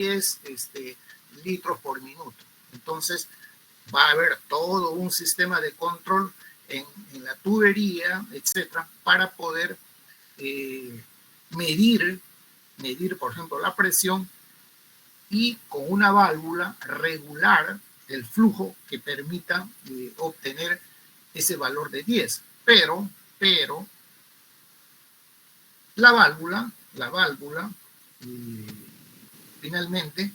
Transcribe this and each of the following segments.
10 litros por minuto. Entonces va a haber todo un sistema de control en la tubería, etcétera, para poder medir, por ejemplo, la presión y con una válvula regular el flujo que permita obtener ese valor de 10. Pero la válvula finalmente,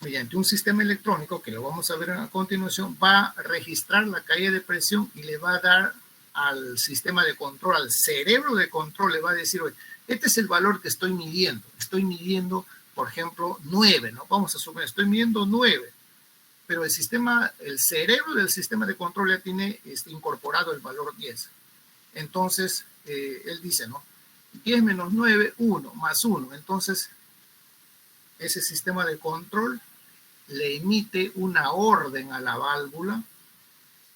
mediante un sistema electrónico, que lo vamos a ver a continuación, va a registrar la caída de presión y le va a dar al sistema de control, al cerebro de control, le va a decir, oye, este es el valor que estoy midiendo, por ejemplo, 9, ¿no? Vamos a suponer, estoy midiendo 9, pero el cerebro del sistema de control ya tiene incorporado el valor 10. Entonces, él dice, ¿no? 10 menos 9, 1, más 1. Entonces, ese sistema de control le emite una orden a la válvula.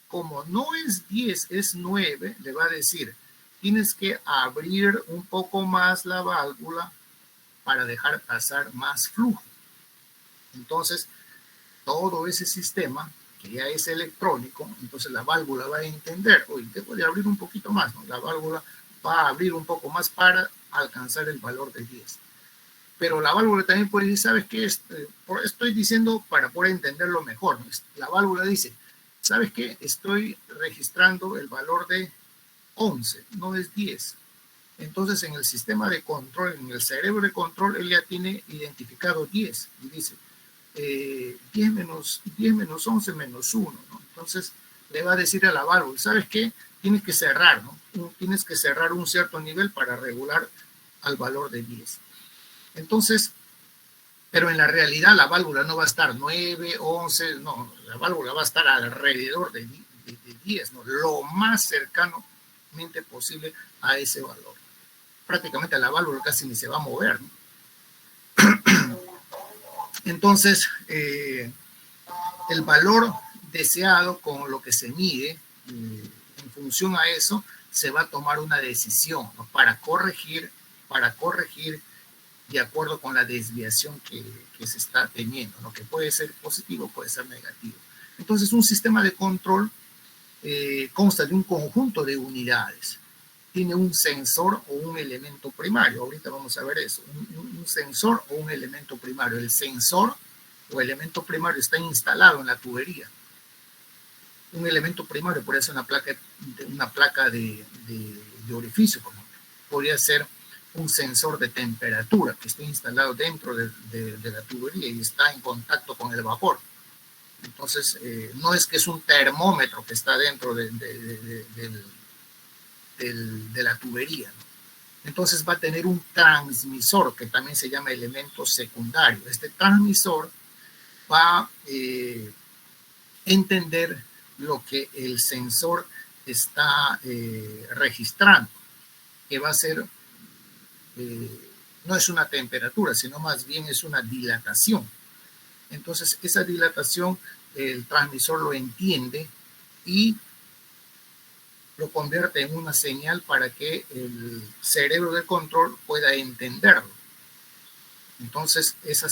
Como no es 10, es 9, le va a decir, tienes que abrir un poco más la válvula para dejar pasar más flujo. Entonces, todo ese sistema, que ya es electrónico, entonces la válvula va a entender, oye, debo de abrir un poquito más, ¿no? La válvula va a abrir un poco más para alcanzar el valor de 10. Pero la válvula también puede decir, ¿sabes qué? Estoy diciendo para poder entenderlo mejor, ¿no? La válvula dice, ¿sabes qué? Estoy registrando el valor de 11, no es 10. Entonces, en el sistema de control, en el cerebro de control, él ya tiene identificado 10 y dice 10 menos 11 menos 1, ¿no? Entonces, le va a decir a la válvula, ¿sabes qué? Tienes que cerrar, ¿no? Tienes que cerrar un cierto nivel para regular al valor de 10. Entonces, pero en la realidad la válvula no va a estar 9, 11, no, la válvula va a estar alrededor de 10, ¿no? Lo más cercanamente posible a ese valor. Prácticamente la válvula casi ni se va a mover, ¿no? Entonces, el valor deseado con lo que se mide, en función a eso, se va a tomar una decisión, ¿no? para corregir de acuerdo con la desviación que se está teniendo, ¿no? Que puede ser positivo, puede ser negativo. Entonces, un sistema de control consta de un conjunto de unidades. Tiene un sensor o un elemento primario. Ahorita vamos a ver eso. Un sensor o un elemento primario. El sensor o elemento primario está instalado en la tubería. Un elemento primario puede ser una placa de orificio, por ejemplo. Podría ser un sensor de temperatura que está instalado dentro de la tubería y está en contacto con el vapor. Entonces, no es que es un termómetro que está dentro de la tubería, ¿no? Entonces va a tener un transmisor que también se llama elemento secundario. Este transmisor va a entender lo que el sensor está registrando, que va a ser, no es una temperatura, sino más bien es una dilatación. Entonces, esa dilatación, el transmisor lo entiende y lo convierte en una señal para que el cerebro de control pueda entenderlo. Entonces, esa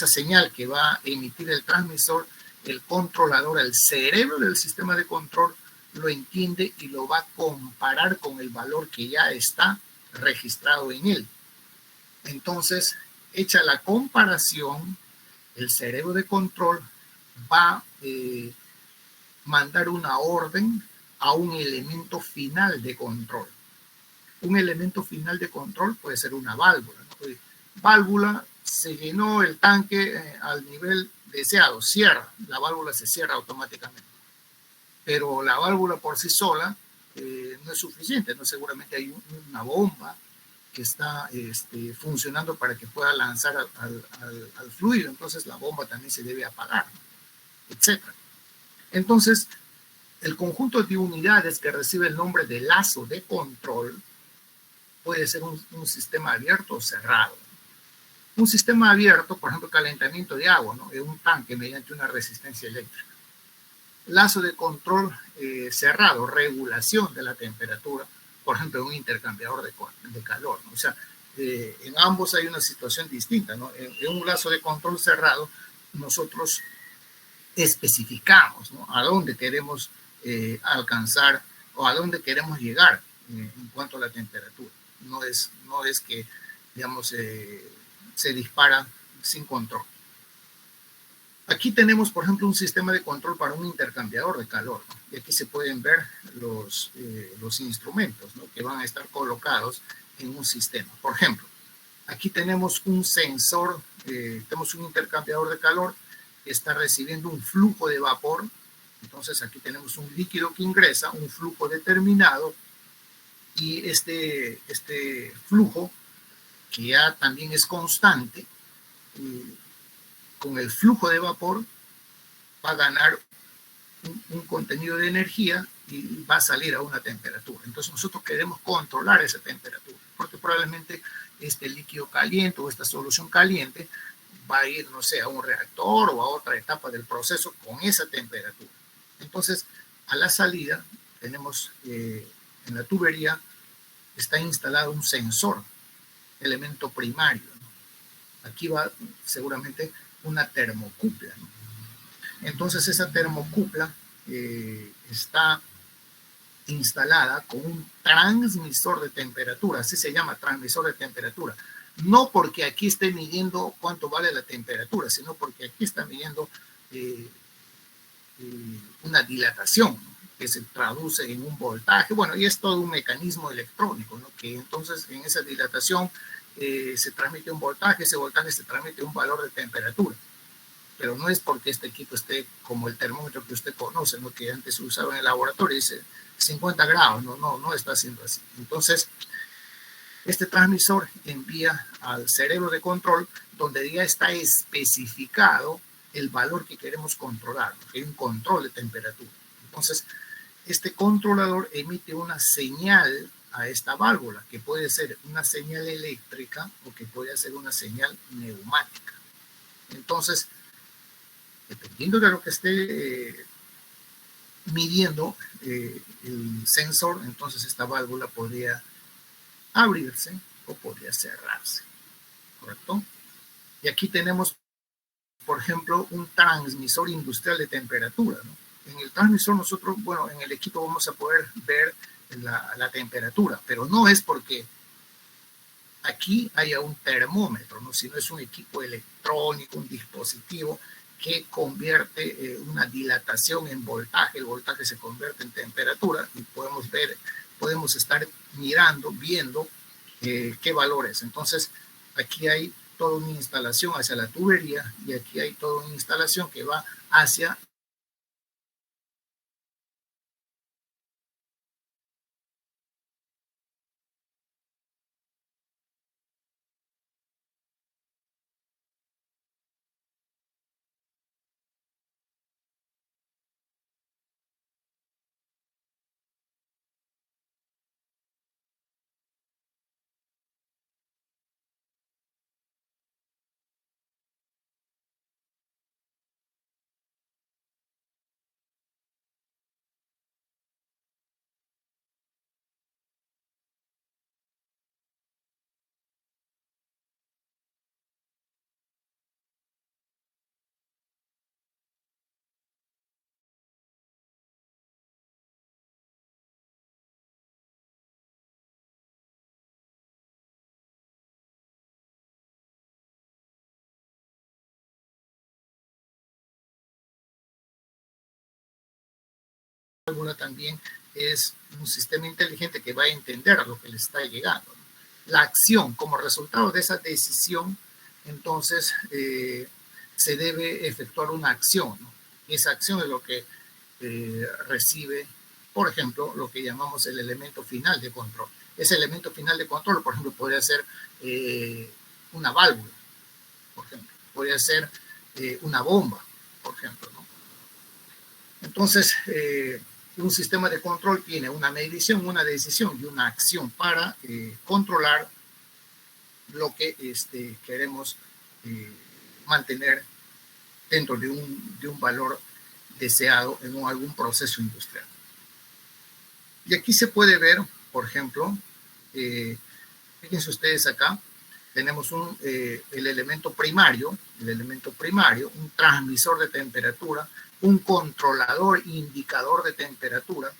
señal que va a emitir el transmisor, el controlador, el cerebro del sistema de control, lo entiende y lo va a comparar con el valor que ya está registrado en él. Entonces, hecha la comparación, el cerebro de control va a mandar una orden a un elemento final de control. Un elemento final de control puede ser una válvula, ¿no? Válvula, se llenó el tanque al nivel deseado, cierra, la válvula se cierra automáticamente. Pero la válvula por sí sola no es suficiente, ¿no? Seguramente hay una bomba que está funcionando para que pueda lanzar al fluido, entonces la bomba también se debe apagar, ¿no? Etcétera. Entonces, el conjunto de unidades que recibe el nombre de lazo de control puede ser un sistema abierto o cerrado. Un sistema abierto, por ejemplo, calentamiento de agua, ¿no? En un tanque mediante una resistencia eléctrica. Lazo de control cerrado, regulación de la temperatura, por ejemplo, un intercambiador de calor, ¿no? O sea, en ambos hay una situación distinta, ¿no? En un lazo de control cerrado, nosotros especificamos, ¿no?, a dónde queremos alcanzar o a dónde queremos llegar en cuanto a la temperatura. No es que, digamos, se dispara sin control. Aquí tenemos, por ejemplo, un sistema de control para un intercambiador de calor, ¿no? Y aquí se pueden ver los instrumentos, ¿no?, que van a estar colocados en un sistema. Por ejemplo, aquí tenemos un sensor, tenemos un intercambiador de calor que está recibiendo un flujo de vapor. Entonces aquí tenemos un líquido que ingresa, un flujo determinado, y este flujo, que ya también es constante, con el flujo de vapor va a ganar un contenido de energía y va a salir a una temperatura. Entonces nosotros queremos controlar esa temperatura, porque probablemente este líquido caliente o esta solución caliente va a ir, no sé, a un reactor o a otra etapa del proceso con esa temperatura. Entonces, a la salida tenemos, en la tubería está instalado un sensor, elemento primario, ¿no? Aquí va seguramente una termocupla, ¿no? Entonces esa termocupla está instalada con un transmisor de temperatura, así se llama, transmisor de temperatura. No porque aquí esté midiendo cuánto vale la temperatura, sino porque aquí está midiendo una dilatación, ¿no?, que se traduce en un voltaje. Bueno, y es todo un mecanismo electrónico, ¿no?, que entonces en esa dilatación se transmite un voltaje, ese voltaje se transmite un valor de temperatura. Pero no es porque este equipo esté como el termómetro que usted conoce, ¿no?, que antes se usaba en el laboratorio, dice 50 grados, no está haciendo así. Entonces, este transmisor envía al cerebro de control, donde ya está especificado el valor que queremos controlar, ¿no?, que hay un control de temperatura. Entonces, este controlador emite una señal a esta válvula, que puede ser una señal eléctrica o que puede ser una señal neumática. Entonces, dependiendo de lo que esté midiendo el sensor, entonces esta válvula podría abrirse o podría cerrarse, ¿correcto? Y aquí tenemos, por ejemplo, un transmisor industrial de temperatura, ¿no? En el transmisor nosotros, bueno, en el equipo vamos a poder ver la temperatura, pero no es porque aquí haya un termómetro, ¿no?, sino es un equipo electrónico, un dispositivo que convierte una dilatación en voltaje. El voltaje se convierte en temperatura y podemos estar mirando, viendo qué valores. Entonces, aquí hay toda una instalación hacia la tubería y aquí hay toda una instalación que va hacia válvula también es un sistema inteligente que va a entender a lo que le está llegando. La acción, como resultado de esa decisión, entonces se debe efectuar una acción, ¿no? Y esa acción es lo que recibe, por ejemplo, lo que llamamos el elemento final de control. Ese elemento final de control, por ejemplo, podría ser una válvula, por ejemplo, podría ser una bomba, por ejemplo, ¿no? Entonces, un sistema de control tiene una medición, una decisión y una acción para controlar lo que queremos mantener dentro de un valor deseado en algún proceso industrial. Y aquí se puede ver, por ejemplo, fíjense ustedes acá, tenemos el elemento primario, un transmisor de temperatura, un controlador indicador de temperatura.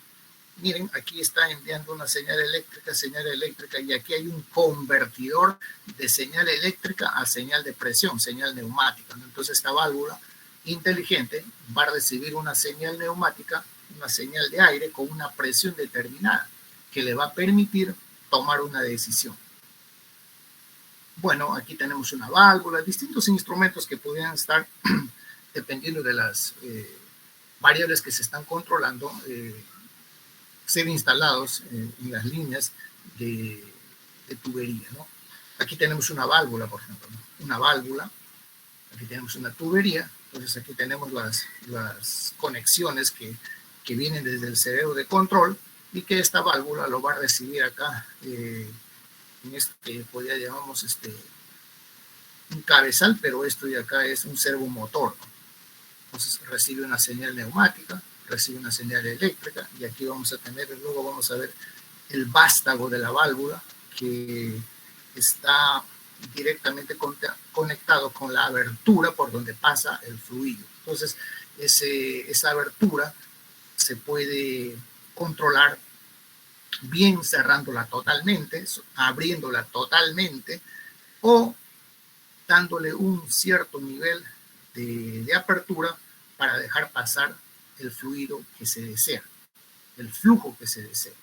Miren, aquí está enviando una señal eléctrica, y aquí hay un convertidor de señal eléctrica a señal de presión, señal neumática, ¿no? Entonces esta válvula inteligente va a recibir una señal neumática, una señal de aire con una presión determinada que le va a permitir tomar una decisión. Bueno, aquí tenemos una válvula, distintos instrumentos que podrían estar, dependiendo de las variables que se están controlando, ser instalados en las líneas de tubería, ¿no? Aquí tenemos una válvula, por ejemplo, ¿no? Una válvula, aquí tenemos una tubería, entonces aquí tenemos las conexiones que vienen desde el cerebro de control, y que esta válvula lo va a recibir acá, en este, pues ya llamamos un cabezal, pero esto de acá es un servomotor, ¿no? Entonces recibe una señal neumática, recibe una señal eléctrica, y aquí vamos a tener, luego vamos a ver el vástago de la válvula, que está directamente conectado con la abertura por donde pasa el fluido. Entonces esa abertura se puede controlar bien cerrándola totalmente, abriéndola totalmente, o dándole un cierto nivel de apertura para dejar pasar el fluido que se desea, el flujo que se desea.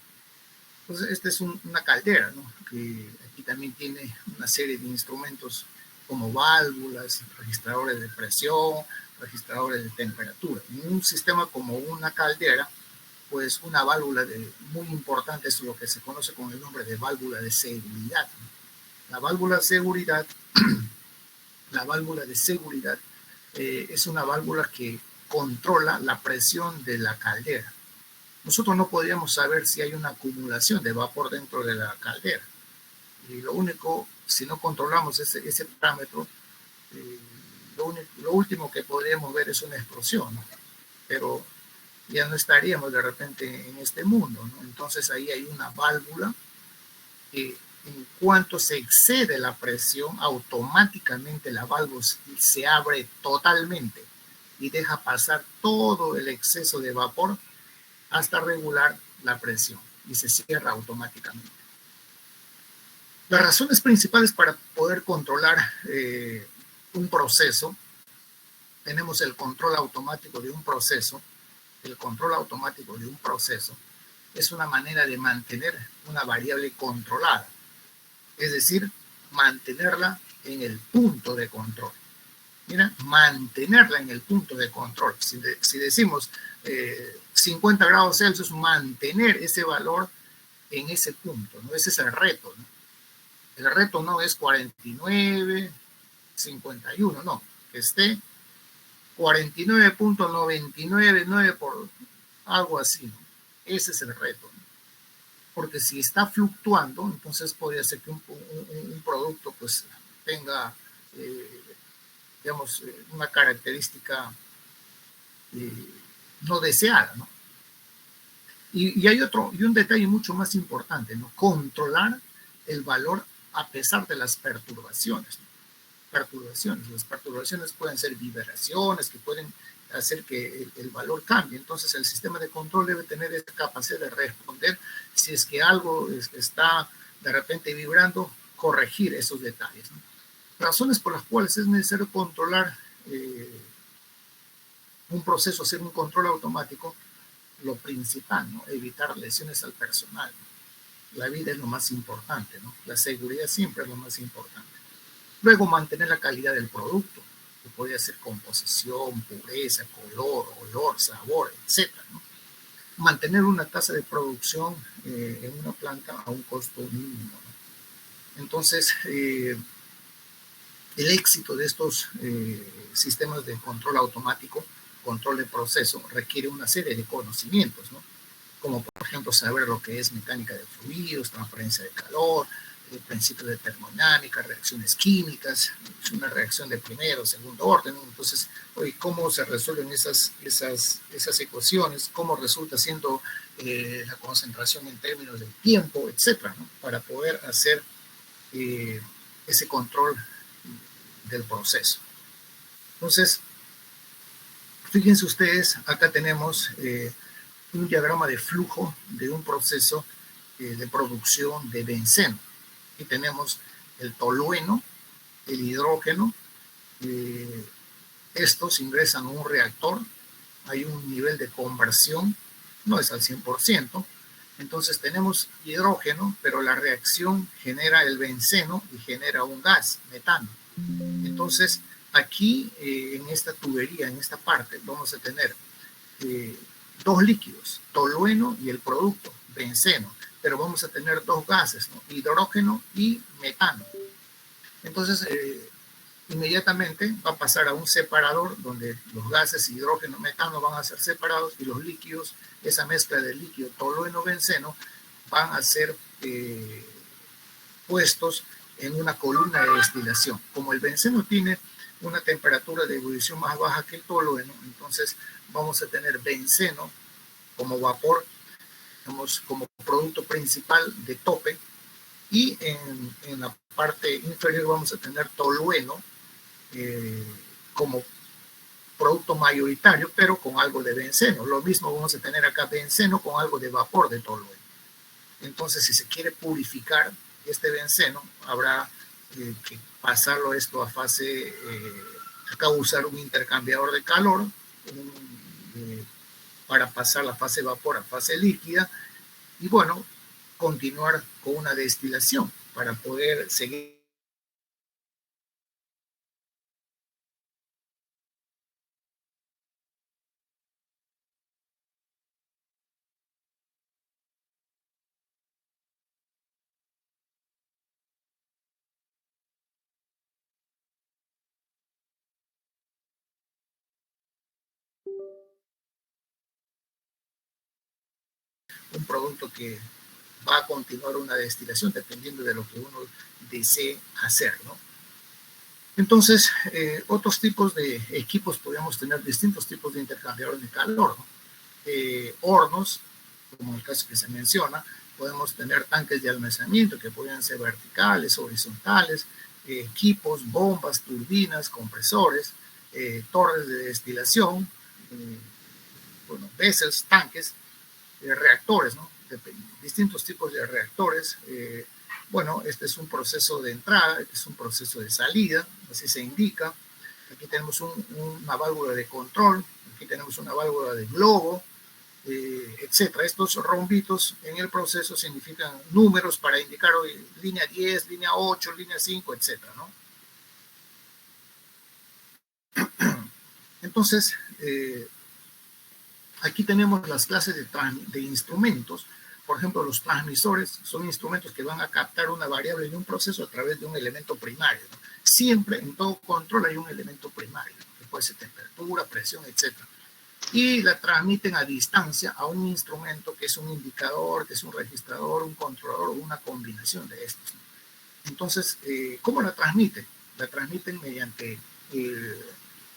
Entonces, esta es una caldera, ¿no? Que aquí también tiene una serie de instrumentos como válvulas, registradores de presión, registradores de temperatura. En un sistema como una caldera, pues una válvula muy importante es lo que se conoce con el nombre de válvula de seguridad, ¿no? La válvula de seguridad, es una válvula que controla la presión de la caldera. Nosotros no podríamos saber si hay una acumulación de vapor dentro de la caldera. Y lo único, si no controlamos ese parámetro, lo último que podríamos ver es una explosión, ¿no? Pero ya no estaríamos de repente en este mundo, ¿no? Entonces ahí hay una válvula que, en cuanto se excede la presión, automáticamente la válvula se abre totalmente y deja pasar todo el exceso de vapor hasta regular la presión, y se cierra automáticamente. Las razones principales para poder controlar un proceso: tenemos el control automático de un proceso. El control automático de un proceso es una manera de mantener una variable controlada, es decir, mantenerla en el punto de control. Mira, mantenerla en el punto de control. Si decimos 50 grados Celsius, mantener ese valor en ese punto, ¿no? Ese es el reto, ¿no? El reto no es 49, 51, no, que esté 49.999 por algo así, ¿no? Ese es el reto, ¿no? Porque si está fluctuando, entonces podría ser que un producto pues tenga, digamos, una característica no deseada, ¿no? Y hay un detalle mucho más importante, ¿no? Controlar el valor a pesar de las perturbaciones, ¿no? Las perturbaciones pueden ser vibraciones que pueden hacer que el valor cambie. Entonces el sistema de control debe tener esa capacidad de responder si es que algo está de repente vibrando, corregir esos detalles, ¿no? Razones por las cuales es necesario controlar un proceso, hacer un control automático: lo principal, ¿no? Evitar lesiones al personal, ¿no? La vida es lo más importante, ¿no? La seguridad siempre es lo más importante. Luego, mantener la calidad del producto, que podría ser composición, pureza, color, olor, sabor, etc., ¿no? Mantener una tasa de producción en una planta a un costo mínimo, ¿no? Entonces, el éxito de estos sistemas de control automático, control de proceso, requiere una serie de conocimientos, ¿no? Como por ejemplo saber lo que es mecánica de fluidos, transferencia de calor, el principio de termodinámica, reacciones químicas, una reacción de primero o segundo orden, ¿no? Entonces, ¿cómo se resuelven esas ecuaciones? ¿Cómo resulta siendo la concentración en términos del tiempo, etcétera, ¿no? Para poder hacer ese control del proceso. Entonces, fíjense ustedes, acá tenemos un diagrama de flujo de un proceso de producción de benceno. Aquí tenemos el tolueno, el hidrógeno, estos ingresan a un reactor, hay un nivel de conversión, no es al 100%, entonces tenemos hidrógeno, pero la reacción genera el benceno y genera un gas, metano. Entonces, aquí en esta tubería, en esta parte, vamos a tener dos líquidos, tolueno y el producto, benceno, pero vamos a tener dos gases, ¿no? Hidrógeno y metano. Entonces, inmediatamente va a pasar a un separador donde los gases hidrógeno, metano van a ser separados y los líquidos, esa mezcla de líquido tolueno, benceno, van a ser puestos en una columna de destilación. Como el benceno tiene una temperatura de ebullición más baja que el tolueno, entonces vamos a tener benceno como vapor, digamos, como producto principal de tope, y en la parte inferior vamos a tener tolueno como producto mayoritario, pero con algo de benceno. Lo mismo vamos a tener acá, benceno con algo de vapor de tolueno. Entonces, si se quiere purificar este benceno, habrá que pasarlo esto a fase, acá usar un intercambiador de calor para pasar la fase vapor a fase líquida y bueno, continuar con una destilación para poder seguir un producto que va a continuar una destilación dependiendo de lo que uno desee hacer, ¿no? Entonces, otros tipos de equipos, podríamos tener distintos tipos de intercambiadores de calor, ¿no? Hornos, como el caso que se menciona, podemos tener tanques de almacenamiento que pueden ser verticales, horizontales, equipos, bombas, turbinas, compresores, torres de destilación, bueno, vessels, tanques, reactores, ¿no? Distintos tipos de reactores. Bueno, este es un proceso de entrada, este es un proceso de salida, así se indica. Aquí tenemos una válvula de control, aquí tenemos una válvula de globo, etcétera. Estos rombitos en el proceso significan números para indicar hoy, línea 10, línea 8, línea 5, etcétera, ¿no? Entonces, aquí tenemos las clases de instrumentos. Por ejemplo, los transmisores son instrumentos que van a captar una variable de un proceso a través de un elemento primario, ¿no? Siempre en todo control hay un elemento primario, ¿no? Que puede ser temperatura, presión, etcétera. Y la transmiten a distancia a un instrumento que es un indicador, que es un registrador, un controlador o una combinación de estos, ¿no? Entonces, ¿cómo la transmiten? La transmiten mediante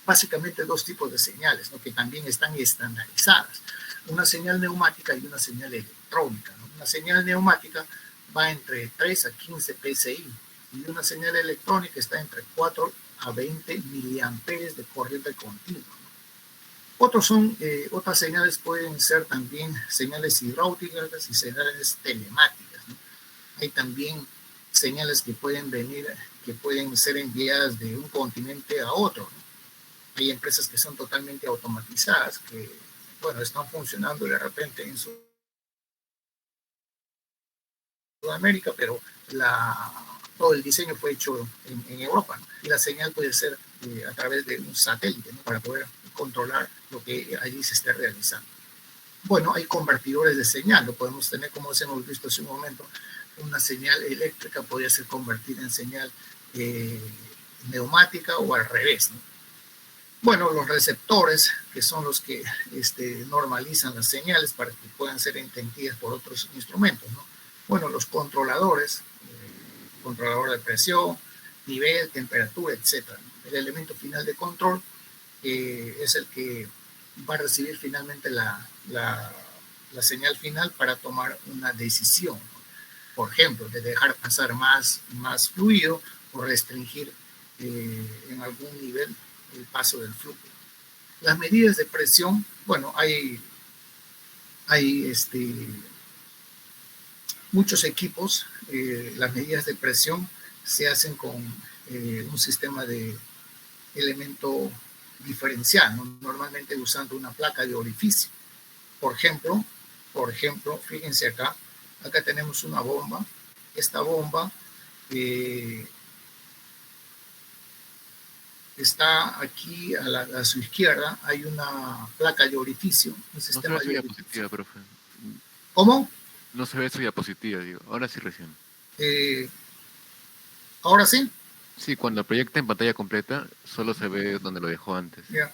básicamente dos tipos de señales, ¿no? Que también están estandarizadas. Una señal neumática y una señal electrónica, ¿no? Una señal neumática va entre 3 a 15 PSI y una señal electrónica está entre 4 a 20 miliamperes de corriente continua, ¿no? Otras señales pueden ser también señales hidráulicas y señales telemáticas, ¿no? Hay también señales que pueden venir, que pueden ser enviadas de un continente a otro, ¿no? Hay empresas que son totalmente automatizadas, que, bueno, están funcionando de repente en Sudamérica, pero todo el diseño fue hecho en Europa, ¿no? Y la señal puede ser a través de un satélite, ¿no? Para poder controlar lo que allí se esté realizando. Bueno, hay convertidores de señal, lo podemos tener, como hemos visto hace un momento, una señal eléctrica podría ser convertida en señal neumática o al revés, ¿no? Bueno, los receptores, que son los que normalizan las señales para que puedan ser entendidas por otros instrumentos, ¿no? Bueno, los controladores, controlador de presión, nivel, temperatura, etc., ¿no? El elemento final de control es el que va a recibir finalmente la señal final para tomar una decisión, ¿no? Por ejemplo, de dejar pasar más fluido o restringir en algún nivel el paso del flujo. Las medidas de presión, bueno, hay muchos equipos, las medidas de presión se hacen con un sistema de elemento diferencial, ¿no? Normalmente usando una placa de orificio. Por ejemplo, fíjense acá tenemos una bomba. Esta bomba está aquí a su izquierda, hay una placa de orificio, un sistema no se ve su diapositiva, profe. ¿Cómo? No se ve su diapositiva, digo. Ahora sí recién. ¿Ahora sí? Sí, cuando proyecta en pantalla completa, solo se ve donde lo dejó antes. Ya.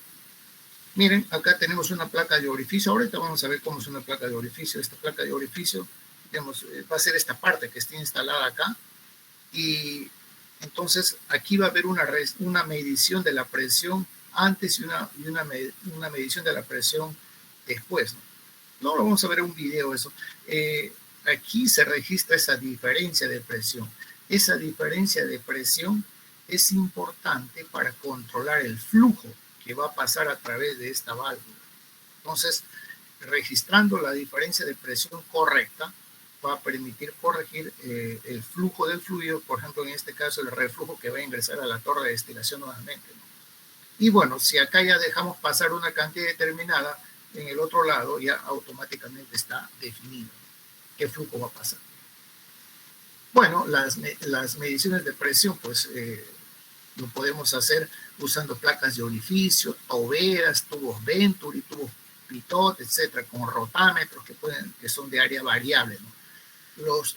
Miren, acá tenemos una placa de orificio. Ahorita vamos a ver cómo es una placa de orificio. Esta placa de orificio, digamos, va a ser esta parte que está instalada acá. Y entonces aquí va a haber una medición de la presión antes y una medición de la presión después, ¿no? No lo vamos a ver en un video eso. Aquí se registra esa diferencia de presión. Esa diferencia de presión es importante para controlar el flujo que va a pasar a través de esta válvula. Entonces, registrando la diferencia de presión correcta, va a permitir corregir el flujo del fluido, por ejemplo, en este caso, el reflujo que va a ingresar a la torre de destilación nuevamente, ¿no? Y bueno, si acá ya dejamos pasar una cantidad determinada, en el otro lado ya automáticamente está definido qué flujo va a pasar. Bueno, las mediciones de presión, pues lo podemos hacer usando placas de orificio, toberas, tubos Venturi, tubos Pitot, etcétera, con rotámetros que son de área variable, ¿no?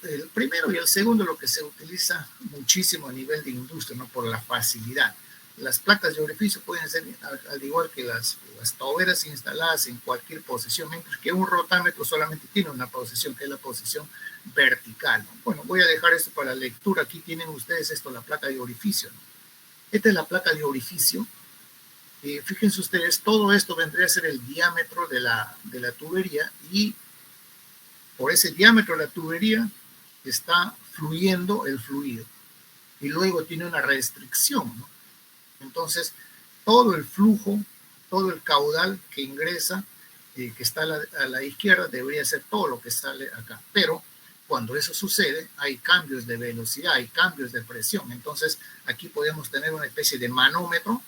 El primero y el segundo, lo que se utiliza muchísimo a nivel de industria, ¿no? Por la facilidad. Las placas de orificio pueden ser, al igual que las toberas, instaladas en cualquier posición, mientras que un rotámetro solamente tiene una posición, que es la posición vertical, ¿no? Bueno, voy a dejar esto para la lectura. Aquí tienen ustedes la placa de orificio, ¿no? Esta es la placa de orificio. Fíjense ustedes, todo esto vendría a ser el diámetro de la tubería, y por ese diámetro de la tubería está fluyendo el fluido. Y luego tiene una restricción, ¿no? Entonces, todo el flujo, todo el caudal que ingresa, que está a la izquierda, debería ser todo lo que sale acá. Pero cuando eso sucede, hay cambios de velocidad, hay cambios de presión. Entonces, aquí podemos tener una especie de manómetro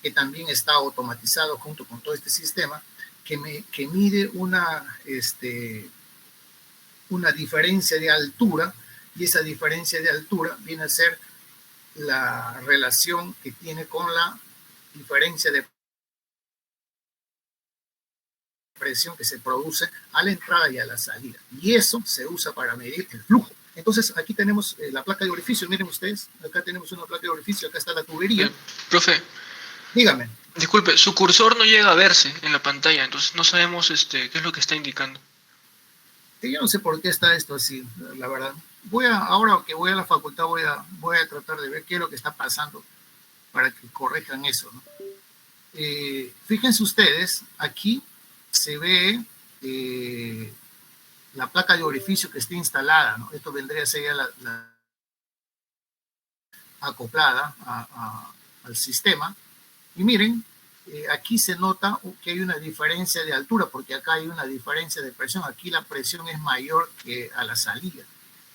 que también está automatizado junto con todo este sistema, que mide una diferencia de altura, y esa diferencia de altura viene a ser la relación que tiene con la diferencia de presión que se produce a la entrada y a la salida. Y eso se usa para medir el flujo. Entonces, aquí tenemos la placa de orificio. Miren ustedes, acá tenemos una placa de orificio, acá está la tubería. Profe. Dígame. Disculpe, su cursor no llega a verse en la pantalla, entonces no sabemos qué es lo que está indicando. Yo no sé por qué está esto así, la verdad. Ahora que voy a la facultad, voy a tratar de ver qué es lo que está pasando para que corrijan eso, ¿no? Fíjense ustedes, aquí se ve la placa de orificio que está instalada, ¿no? Esto vendría a ser ya la acoplada al sistema. Y miren, aquí se nota que hay una diferencia de altura, porque acá hay una diferencia de presión. Aquí la presión es mayor que a la salida.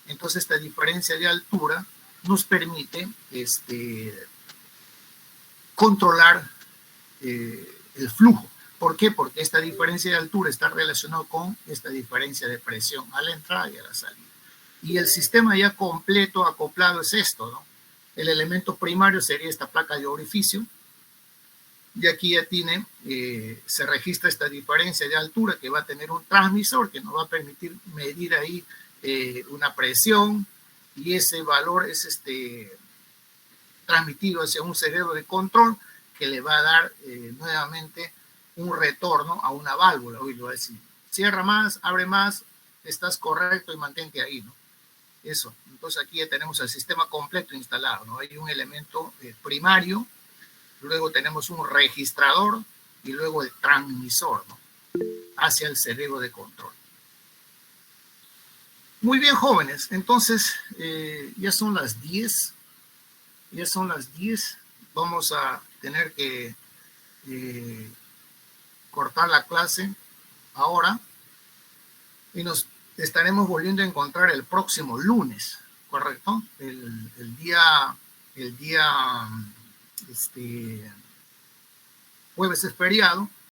Entonces, esta diferencia de altura nos permite controlar el flujo. ¿Por qué? Porque esta diferencia de altura está relacionada con esta diferencia de presión a la entrada y a la salida. Y el sistema ya completo, acoplado, es esto, ¿no? El elemento primario sería esta placa de orificio. Y aquí ya se registra esta diferencia de altura, que va a tener un transmisor que nos va a permitir medir ahí una presión, y ese valor es transmitido hacia un cerebro de control que le va a dar nuevamente un retorno a una válvula. Hoy lo va a decir, cierra más, abre más, estás correcto y mantente ahí, ¿no? Eso. Entonces aquí ya tenemos el sistema completo instalado, ¿no? Hay un elemento primario, luego tenemos un registrador y luego el transmisor, ¿no? Hacia el cerebro de control. Muy bien, jóvenes. Entonces, ya son las 10. Ya son las 10. Vamos a tener que cortar la clase ahora y nos estaremos volviendo a encontrar el próximo lunes, ¿correcto? El día jueves es feriado,